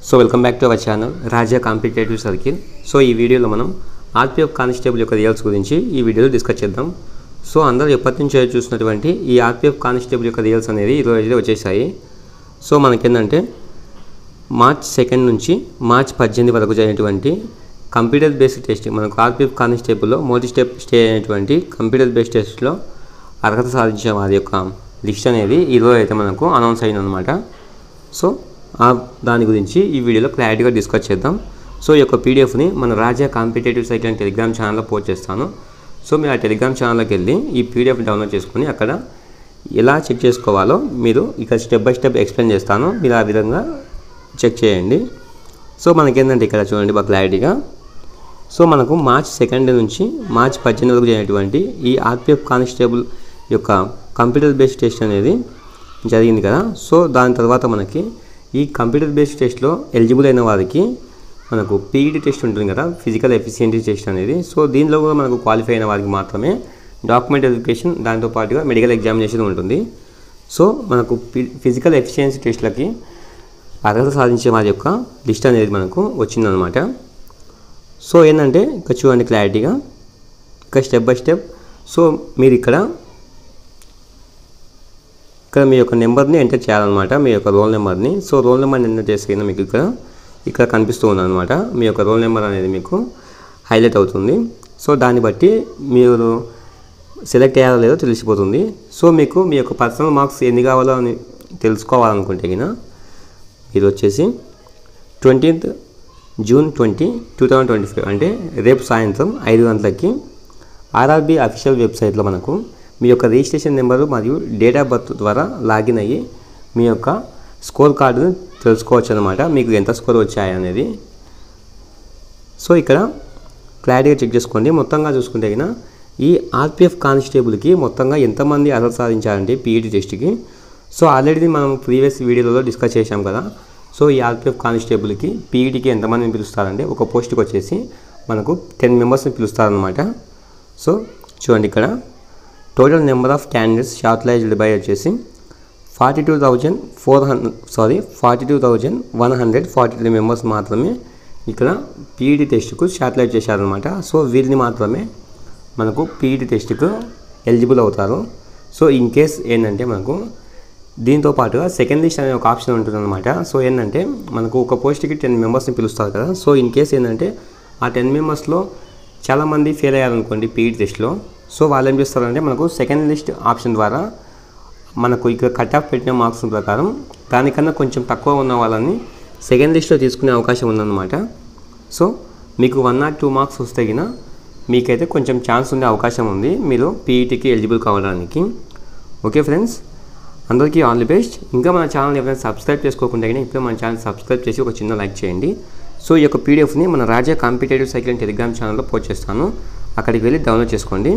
So welcome back to our channel Raja competitive circle. So ఈ వీడియోలో మనం RPF constable యొక్క రిజల్ట్స్ గురించి ఈ వీడియోలో డిస్కస్ చేద్దాం. సో అందరూ ఎప్పటి నుంచో చూసినటువంటి ఈ ఆర్పిఎఫ్ కానిస్టేబుల్ యొక్క రిజల్ట్స్ అనేది ఈరోజు అయితే వచ్చేసాయి. సో మనకేంటంటే మార్చ్ 2 నుంచి మార్చ్ 18 వరకు జరిగినటువంటి కంప్యూటర్ బేస్డ్ టెస్ట్, మనకు ఆర్పిఎఫ్ కానిస్టేబుల్లో మొదటి స్టే అయినటువంటి కంప్యూటర్ బేస్డ్ టెస్ట్లో అర్హత సాధించిన వారి యొక్క లిస్ట్ అనేది ఈరోజు అయితే మనకు అనౌన్స్ అయిందనమాట. సో దాని గురించి ఈ వీడియోలో క్లారిటీగా డిస్కస్ చేద్దాం. సో ఈ యొక్క పీడిఎఫ్ని మన రాజా కాంపిటేటివ్ సైకిల్ అండ్ టెలిగ్రామ్ ఛానల్లో పోస్ట్ చేస్తాను. సో మీరు ఆ టెలిగ్రామ్ ఛానల్లోకి వెళ్ళి ఈ పీడిఎఫ్ డౌన్లోడ్ చేసుకొని అక్కడ ఎలా చెక్ చేసుకోవాలో మీరు ఇక్కడ స్టెప్ బై స్టెప్ ఎక్స్ప్లెయిన్ చేస్తాను. మీరు ఆ విధంగా చెక్ చేయండి. సో మనకేంటంటే ఇక్కడ చూడండి బాగా క్లారిటీగా. సో మనకు మార్చ్ 2 నుంచి మార్చ్ 18 వరకు జరిగినటువంటి ఈ ఆర్పిఎఫ్ కానిస్టేబుల్ యొక్క కంప్యూటర్ బేస్డ్ టెస్ట్ అనేది జరిగింది కదా. సో దాని తర్వాత మనకి ఈ కంప్యూటర్ బేస్డ్ టెస్ట్లో ఎలిజిబుల్ అయిన వారికి మనకు పీఈటీ టెస్ట్ ఉంటుంది కదా, ఫిజికల్ ఎఫిషియన్సీ టెస్ట్ అనేది. సో దీనిలో కూడా మనకు క్వాలిఫై అయిన వారికి మాత్రమే డాక్యుమెంట్ వెరిఫికేషన్, దాంతోపాటుగా మెడికల్ ఎగ్జామినేషన్ ఉంటుంది. సో మనకు ఫిజికల్ ఎఫిషియన్సీ టెస్ట్లకి అర్హత సాధించే వారి యొక్క లిస్ట్ అనేది మనకు వచ్చిందనమాట. సో ఏంటంటే ఇక్కడ చూడండి క్లారిటీగా, ఇక్కడ స్టెప్ బై స్టెప్. సో మీరు ఇక్కడ మీ యొక్క నెంబర్ని ఎంటర్ చేయాలన్నమాట, మీ యొక్క రోల్ నెంబర్ని. సో రోల్ నెంబర్ని ఎంటర్ చేస్తే మీకు ఇక్కడ కనిపిస్తూ ఉందన్నమాట. మీ యొక్క రోల్ నెంబర్ అనేది మీకు హైలైట్ అవుతుంది. సో దాన్ని బట్టి మీరు సెలెక్ట్ అయ్యారో లేదో తెలిసిపోతుంది. సో మీకు మీ యొక్క పర్సనల్ మార్క్స్ ఎన్ని కావాలో అని తెలుసుకోవాలనుకుంటే మీరు వచ్చేసి 20th June 2025 అంటే రేపు సాయంత్రం 5 గంటలకి ఆర్ఆర్బీ అఫీషియల్ వెబ్సైట్లో మనకు మీ యొక్క రిజిస్ట్రేషన్ నెంబరు మరియు డేట్ ఆఫ్ బర్త్ ద్వారా లాగిన్ అయ్యి మీ యొక్క స్కోర్ కార్డును తెలుసుకోవచ్చు అనమాట, మీకు ఎంత స్కోర్ వచ్చాయి అనేది. సో ఇక్కడ క్లారిటీగా చెక్ చేసుకోండి. మొత్తంగా చూసుకుంటే ఈ ఆర్పిఎఫ్ కానిస్టేబుల్కి మొత్తంగా ఎంతమంది అర్హత సాధించారంటే పీఈటీ టెస్ట్కి. సో ఆల్రెడీ మనం ప్రీవియస్ వీడియోలో డిస్కస్ చేశాం కదా. సో ఈ ఆర్పిఎఫ్ కానిస్టేబుల్కి పీఈటీకి ఎంతమందిని పిలుస్తారంటే ఒక పోస్ట్కి వచ్చేసి మనకు 10 మెంబర్స్ని పిలుస్తారనమాట. సో చూడండి ఇక్కడ total number of candidates shortlisted by వచ్చేసి 42,143 మెంబర్స్ మాత్రమే ఇక్కడ పీఈటీ టెస్ట్కు షార్ట్లైజ్ చేశారనమాట. సో వీరిని మాత్రమే మనకు పీఈటీ టెస్ట్కు ఎలిజిబుల్ అవుతారు. సో ఇన్ కేస్ ఏంటంటే మనకు దీంతో పాటుగా సెకండ్ లిస్ట్ అనే ఒక ఆప్షన్ ఉంటుందన్నమాట. సో ఏంటంటే మనకు ఒక పోస్ట్కి 10 మెంబర్స్ని పిలుస్తారు కదా. సో ఇన్ కేస్ ఏంటంటే ఆ 10 మెంబర్స్లో చాలామంది ఫెయిల్ అయ్యారనుకోండి పీఈటీ టెస్ట్లో. సో వాళ్ళు ఏం చేస్తారంటే మనకు సెకండ్ లిస్ట్ ఆప్షన్ ద్వారా మనకు ఇక్కడ కట్ ఆఫ్ పెట్టిన మార్క్స్ ప్రకారం దానికన్నా కొంచెం తక్కువ ఉన్న వాళ్ళని సెకండ్ లిస్ట్లో తీసుకునే అవకాశం ఉందన్నమాట. సో మీకు 1 or 2 మార్క్స్ వస్తే మీకైతే కొంచెం ఛాన్స్ ఉండే అవకాశం ఉంది మీరు పీఈటీకి ఎలిజిబుల్ కావడానికి. ఓకే ఫ్రెండ్స్, అందరికీ ఆల్ ది బెస్ట్. ఇంకా మన ఛానల్ ఎవరైనా సబ్స్క్రైబ్ చేసుకోకుండా ఇప్పుడు మన ఛానల్ సబ్స్క్రైబ్ చేసి ఒక చిన్న లైక్ చేయండి. సో ఈ యొక్క పీడిఎఫ్ని మన రాజా కాంపిటేటివ్ సైకిల్ అండ్ టెలిగ్రామ్ ఛానల్లో పోస్ట్ చేస్తాను, అక్కడికి వెళ్ళి డౌన్లోడ్ చేసుకోండి.